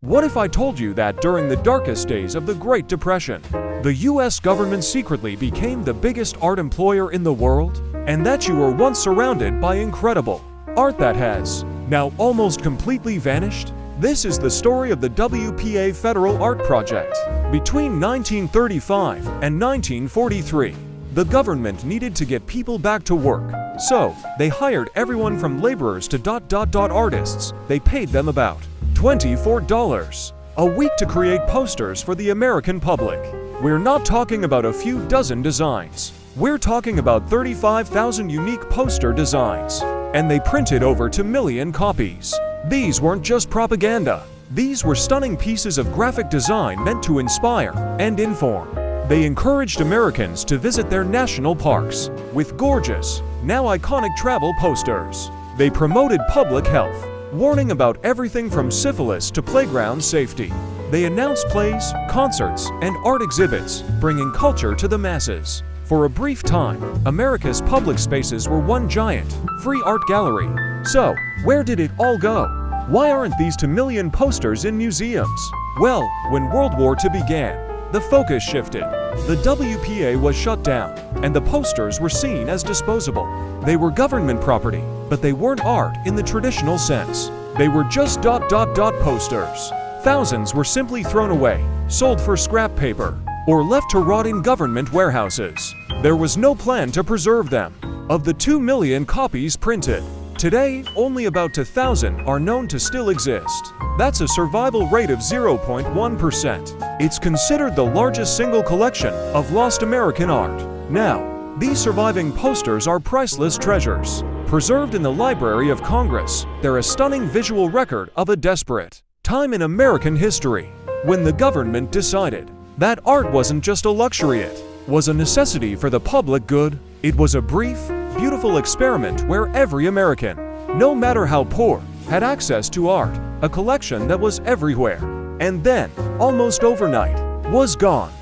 What if I told you that during the darkest days of the Great Depression, the US government secretly became the biggest art employer in the world? And that you were once surrounded by incredible art that has now almost completely vanished? This is the story of the WPA Federal Art Project. Between 1935 and 1943, the government needed to get people back to work. So, they hired everyone from laborers to artists. They paid them about $24 a week to create posters for the American public. We're not talking about a few dozen designs. We're talking about 35,000 unique poster designs. And they printed over 2 million copies. These weren't just propaganda. These were stunning pieces of graphic design meant to inspire and inform. They encouraged Americans to visit their national parks with gorgeous, now iconic travel posters. They promoted public health, warning about everything from syphilis to playground safety. They announced plays, concerts, and art exhibits, bringing culture to the masses. For a brief time, America's public spaces were one giant, free art gallery. So, where did it all go? Why aren't these 2 million posters in museums? Well, when World War II began, the focus shifted. The WPA was shut down, and the posters were seen as disposable. They were government property, but they weren't art in the traditional sense. They were just posters. Thousands were simply thrown away, sold for scrap paper, or left to rot in government warehouses. There was no plan to preserve them. Of the 2 million copies printed, today only about 2,000 are known to still exist. That's a survival rate of 0.1%. It's considered the largest single collection of lost American art. Now, these surviving posters are priceless treasures. Preserved in the Library of Congress, they're a stunning visual record of a desperate time in American history, when the government decided that art wasn't just a luxury, it was a necessity for the public good. It was a brief, beautiful experiment where every American, no matter how poor, had access to art, a collection that was everywhere, and then, almost overnight, was gone.